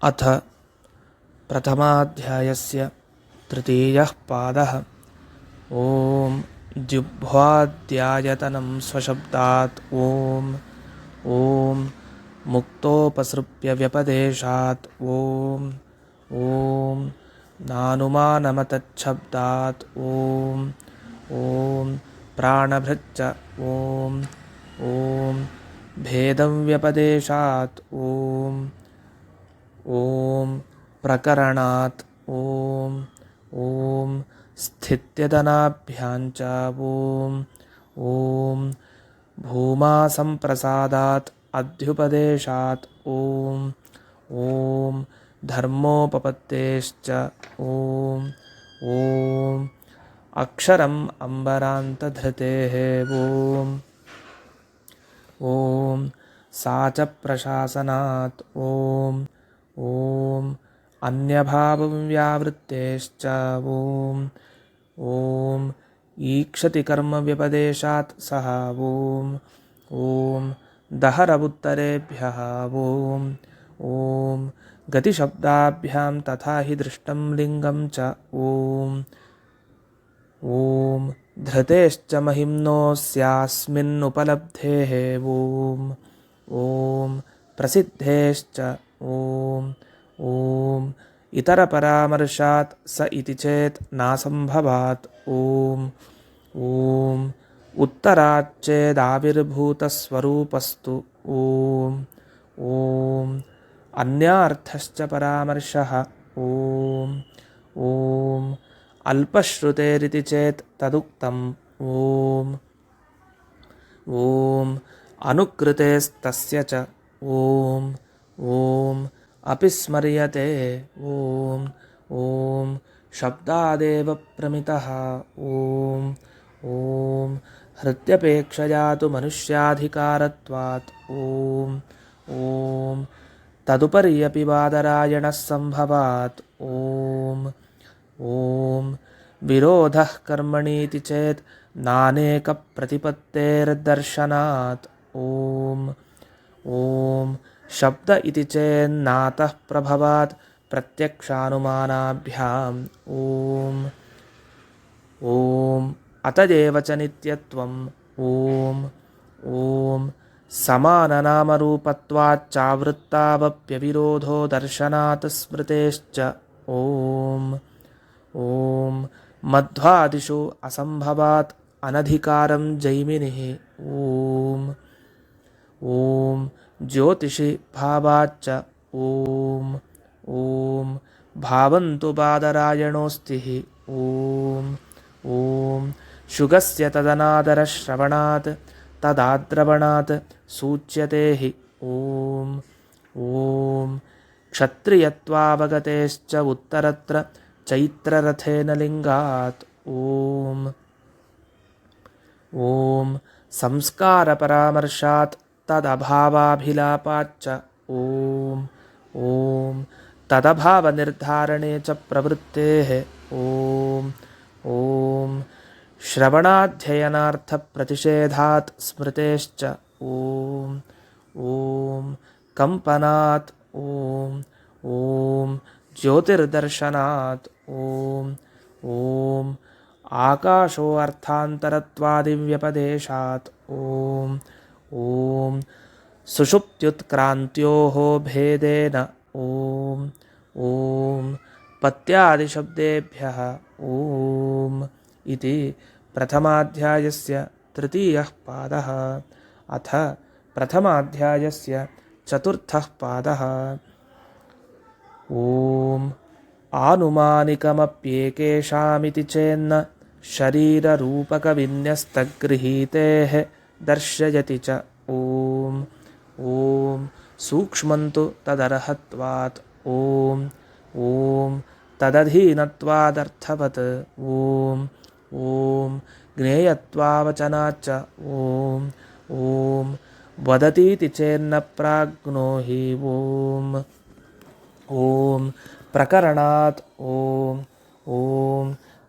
अथ प्रथमाध्यायस्य तृतीयः पादः। ॐ जिह्वाद्यायतनं स्वशब्दात् ॐ मुक्तोपसृप्य व्यपदेशात् ॐ नानुमानमतच्छब्दात् ॐ प्राणभृच्च ॐ भेदं व्यपदेशात् ॐ प्रकरणात् ॐ स्थित्यदनाभ्यां च ॐ भूमा सम्प्रसादात् अध्युपदेशात् ॐ धर्मोपपत्तेश्च ॐ अक्षरम् अम्बरान्तधृतेः ॐ सा च प्रशासनात् ॐ अन्यभावव्यावृत्तेश्च ॐ ईक्षति कर्मव्यपदेशात् सः ॐ दहरवुत्तरेभ्यः ॐ गतिशब्दाभ्यां तथा हि दृष्टं लिङ्गं च ॐ धृतेश्च महिम्नोऽस्यास्मिन्नुपलब्धेः ॐ प्रसिद्धेश्च ॐ इतरपरामर्शात् स इति चेत् नासम्भवात् ॐ उत्तराच्चेदाविर्भूतस्वरूपस्तु ॐ अन्यार्थश्च परामर्शः ॐ अल्पश्रुतेरिति चेत् तदुक्तम् ॐ अनुकृतेस्तस्य च ॐ अपि स्मर्यते ॐ शब्दादेव प्रमितः ॐ हृत्यपेक्षया तु मनुष्याधिकारत्वात् ॐ तदुपर्यपि बादरायणः सम्भवात् ॐ विरोधः कर्मणीति चेत् नानेकप्रतिपत्तेर्दर्शनात् ॐ शब्द इति चेन्नातः प्रभवात् प्रत्यक्षानुमानाभ्याम् ॐ अतएव च नित्यत्वम् ॐ समाननामरूपत्वाच्चावृत्तावप्यविरोधो दर्शनात् स्मृतेश्च ॐ मध्वादिषु असम्भवात् अनधिकारं जैमिनिः ॐ ज्योतिषि भावाच्च ॐ भावन्तु बादरायणोऽस्ति ॐ शुगस्य तदनादरश्रवणात् तदाद्रवणात् सूच्यते हि ॐ क्षत्रियत्वावगतेश्च उत्तरत्र चैत्ररथेन लिङ्गात् ॐ संस्कारपरामर्शात् तदभावाभिलापाच्च ॐ तदभावनिर्धारणे च प्रवृत्तेः ॐ श्रवणाध्ययनार्थप्रतिषेधात् स्मृतेश्च ॐ कम्पनात् ॐ ज्योतिर्दर्शनात् ॐ आकाशो अर्थान्तरत्वादिव्यपदेशात् ॐ सुषुप्त्युत्क्रान्त्योः भेदेन ॐ पत्यादिशब्देभ्यः ॐ इति प्रथमाध्यायस्य तृतीयः पादः। अथ प्रथमाध्यायस्य चतुर्थः पादः। ॐ आनुमानिकमप्येकेषामिति चेन्न शरीररूपकविन्यस्तगृहीतेः दर्शयति च ॐ सूक्ष्मन्तु तदर्हत्वात् ॐ तदधीनत्वादर्थवत् ॐ ज्ञेयत्वावचनाच्च ॐ वदतीति चेन्न प्राज्ञो हि ॐ प्रकरणात् ॐ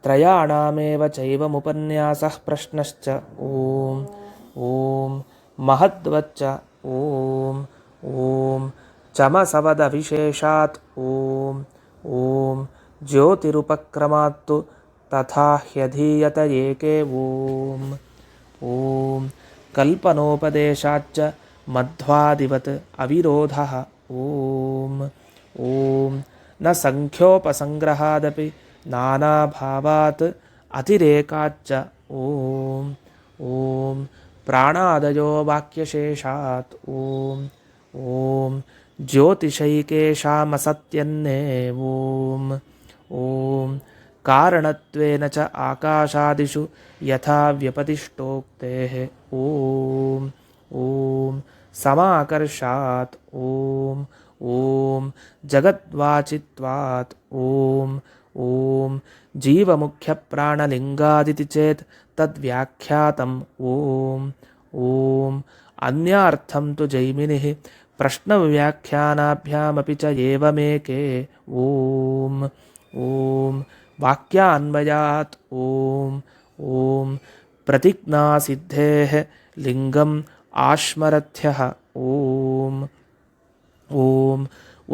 त्रयाणामेव चैवमुपन्यासः प्रश्नश्च ॐ महद्वच्च ॐ चमसवदविशेषात् ॐ ॐ ज्योतिरुपक्रमात्तु तथा ह्यधीयत एके ॐ ॐ कल्पनोपदेशाच्च मध्वादिवत् अविरोधः ॐ ॐ न संख्योपसंग्रहादपि नानाभावात् अतिरेकाच्च ॐ ॐ प्राणादयो वाक्यशेषात् ॐ ॐ ज्योतिषैकेषामसत्यन्ने ॐ ॐ कारणत्वेन च आकाशादिषु यथा व्यपदिष्टोक्तेः ॐ ॐ समाकर्षात् ॐ ॐ जगद्वाचित्वात् ॐ ॐ जीवमुख्यप्राणलिङ्गादिति चेत् तद्व्याख्यातम् ॐ ॐ अन्यार्थं तु जैमिनिः प्रश्नव्याख्यानाभ्यामपि च एवमेके ॐ ॐ वाक्यान्वयात् ॐ ॐ प्रतिज्ञासिद्धेः लिङ्गम् आश्मरथ्यः ॐ ॐ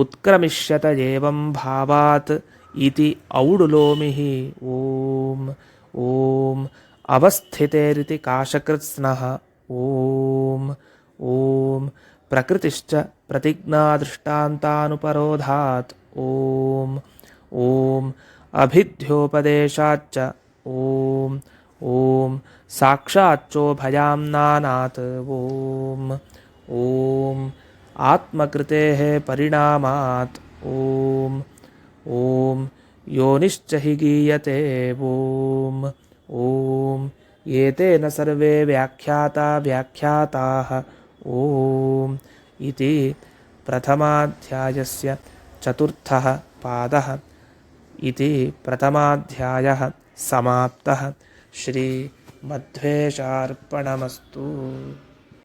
उत्क्रमिष्यत एवं भावात् इति औडुलोमिः ॐ ॐ अवस्थितेरिति काशकृत्स्नः ॐ ॐ प्रकृतिश्च प्रतिज्ञादृष्टान्तानुपरोधात् ॐ ॐ अभिध्योपदेशाच्च ॐ ॐ साक्षाच्चोभयाम्नानात् ॐ ॐ आत्मकृतेः परिणामात् ॐ ॐ योनिश्च हि गीयते ॐ ॐ एतेन सर्वे व्याख्याताः ॐ इति प्रथमाध्यायस्य चतुर्थः पादः इति प्रथमाध्यायः समाप्तः। श्रीमध्वेशार्पणमस्तु।